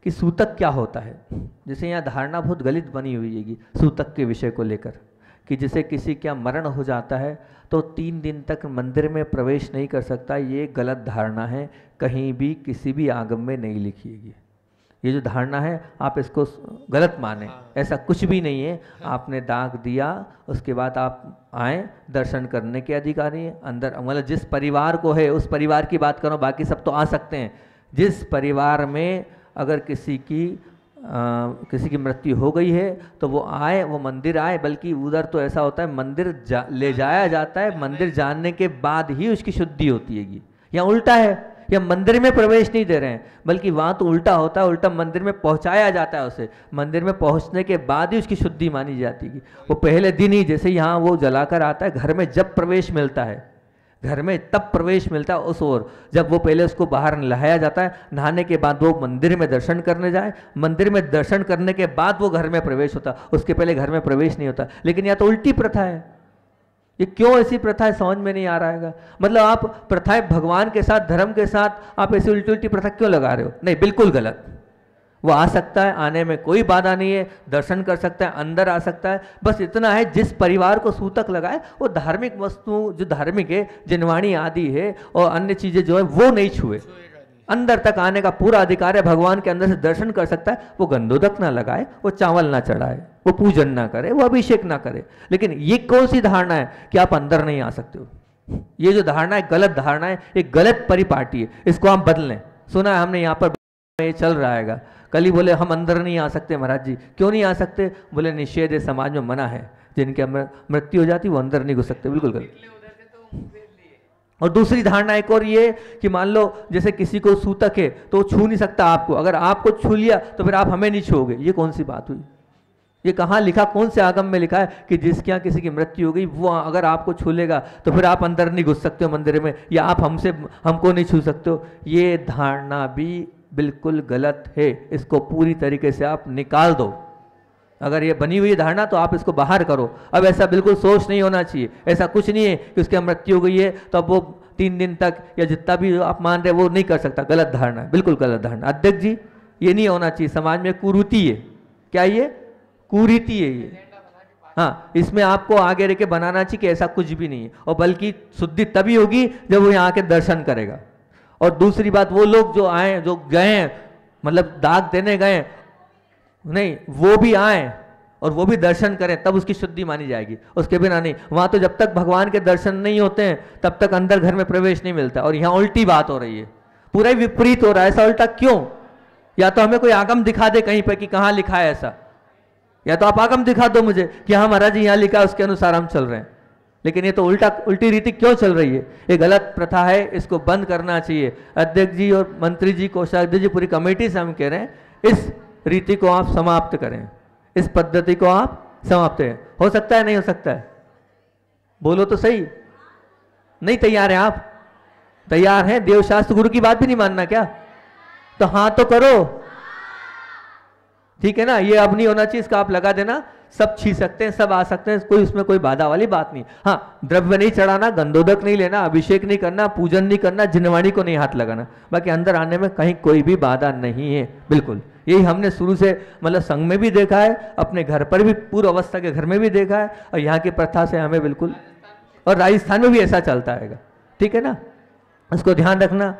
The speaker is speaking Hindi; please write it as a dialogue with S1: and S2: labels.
S1: कि सूतक क्या होता है। जैसे यहाँ धारणा बहुत गलत बनी हुई है सूतक के विषय को लेकर, कि जैसे किसी क्या मरण हो जाता है तो 3 दिन तक मंदिर में प्रवेश नहीं कर सकता, ये गलत धारणा है, कहीं भी किसी भी आगम में नहीं लिखी है। ये जो धारणा है आप इसको गलत माने, ऐसा कुछ भी नहीं है। आपने दाग दिया, उसके बाद आप आए, दर्शन करने के अधिकारी हैं अंदर, मतलब जिस परिवार को है उस परिवार की बात करो, बाकी सब तो आ सकते हैं। जिस परिवार में अगर किसी की मृत्यु हो गई है तो वो आए, वो मंदिर आए, बल्कि उधर तो ऐसा होता है मंदिर ले जाया जाता है, मंदिर जाने के बाद ही उसकी शुद्धि होती है। या उल्टा है, या मंदिर में प्रवेश नहीं दे रहे हैं, बल्कि वहाँ तो उल्टा होता है, उल्टा मंदिर में पहुँचाया जाता है उसे, मंदिर में पहुँचने के बाद ही उसकी शुद्धि मानी जाती है। वो पहले दिन ही, जैसे यहाँ वो जलाकर आता है, घर में जब प्रवेश मिलता है, घर में तब प्रवेश मिलता है उस ओर, जब वो पहले उसको बाहर नहाया जाता है, नहाने के बाद वो मंदिर में दर्शन करने जाए, मंदिर में दर्शन करने के बाद वो घर में प्रवेश होता, उसके पहले घर में प्रवेश नहीं होता। लेकिन यह तो उल्टी प्रथा है। ये क्यों ऐसी प्रथा है समझ में नहीं आ रहा है। मतलब आप प्रथाएं भगवान के साथ, धर्म के साथ आप ऐसी उल्टी उल्टी प्रथा क्यों लगा रहे हो? नहीं, बिल्कुल गलत। वो आ सकता है, आने में कोई बाधा नहीं है, दर्शन कर सकता है, अंदर आ सकता है। बस इतना है, जिस परिवार को सूतक लगाए वो धार्मिक वस्तु, जो धार्मिक है, जिनवाणी आदि है और अन्य चीजें जो है वो नहीं छुए। अंदर तक आने का पूरा अधिकार है, भगवान के अंदर से दर्शन कर सकता है। वो गंधोदक ना लगाए, वो चावल ना चढ़ाए, वो पूजन ना करे, वो अभिषेक ना करे। लेकिन ये कौन सी धारणा है कि आप अंदर नहीं आ सकते हो? ये जो धारणा है गलत धारणा है, एक गलत परिपाटी है, इसको हम बदलें। सुना है हमने यहाँ पर ये चल रहा है, कल ही बोले हम अंदर नहीं आ सकते महाराज जी। क्यों नहीं आ सकते? बोले निषेध है, समाज में मना है, जिनके मृत्यु हो जाती वो अंदर नहीं घुस सकते। बिल्कुल गलत। और दूसरी धारणा एक और ये कि मान लो जैसे किसी को सूतक है तो वो छू नहीं सकता आपको, अगर आपको छू लिया तो फिर आप हमें नहीं छूओगे। ये कौन सी बात हुई? ये कहाँ लिखा, कौन से आगम में लिखा है कि जिसके यहाँ किसी की मृत्यु हो गई वो अगर आपको छू लेगा तो फिर आप अंदर नहीं घुस सकते हो मंदिर में, या आप हमको नहीं छू सकते हो? ये धारणा भी बिल्कुल गलत है। इसको पूरी तरीके से आप निकाल दो। अगर ये बनी हुई धारणा तो आप इसको बाहर करो। अब ऐसा बिल्कुल सोच नहीं होना चाहिए। ऐसा कुछ नहीं है कि उसकी मृत्यु हो गई है तो अब वो 3 दिन तक या जितना भी आप मान रहे वो नहीं कर सकता। गलत धारणा है, बिल्कुल गलत धारणा। अध्यक्ष जी, ये नहीं होना चाहिए। समाज में कुरीति है। क्या ये कुरीति है? ये हाँ, इसमें आपको आगे रह के बनाना चाहिए कि ऐसा कुछ भी नहीं है, और बल्कि शुद्धि तभी होगी जब वो यहाँ के दर्शन करेगा। और दूसरी बात, वो लोग जो आए, जो गए, मतलब दाग देने गए नहीं, वो भी आए और वो भी दर्शन करें, तब उसकी शुद्धि मानी जाएगी। उसके बिना नहीं। वहां तो जब तक भगवान के दर्शन नहीं होते हैं तब तक अंदर घर में प्रवेश नहीं मिलता। और यहाँ उल्टी बात हो रही है, पूरा ही विपरीत हो रहा है। ऐसा उल्टा क्यों? या तो हमें कोई आगम दिखा दे कहीं पर कि कहाँ लिखा है ऐसा, या तो आप आगम दिखा दो मुझे कि हाँ महाराज जी यहाँ लिखा है, उसके अनुसार हम चल रहे हैं। लेकिन ये तो उल्टी रीति क्यों चल रही है? ये गलत प्रथा है, इसको बंद करना चाहिए। अध्यक्ष जी और मंत्री जी, कोषाध्यक्ष जी, पूरी कमेटी से हम कह रहे हैं इस रीति को आप समाप्त करें, इस पद्धति को आप समाप्त करें। हो सकता है? नहीं हो सकता है? बोलो तो सही। नहीं तैयार हैं आप? तैयार हैं? देवशास्त्र गुरु की बात भी नहीं मानना क्या? तो हाँ तो करो, ठीक है ना? ये अब नहीं होना चाहिए, इसका आप लगा देना। सब छी सकते हैं, सब आ सकते हैं, कोई उसमें कोई बाधा वाली बात नहीं। हाँ, द्रव्य नहीं चढ़ाना, गंधोदक नहीं लेना, अभिषेक नहीं करना, पूजन नहीं करना, जिनवाणी को नहीं हाथ लगाना, बाकी अंदर आने में कहीं कोई भी बाधा नहीं है। बिल्कुल यही हमने शुरू से मतलब संघ में भी देखा है, अपने घर पर भी, पूर्व अवस्था के घर में भी देखा है, और यहाँ की प्रथा से हमें बिल्कुल, और राजस्थान में भी ऐसा चलता है। ठीक है ना? इसको ध्यान रखना।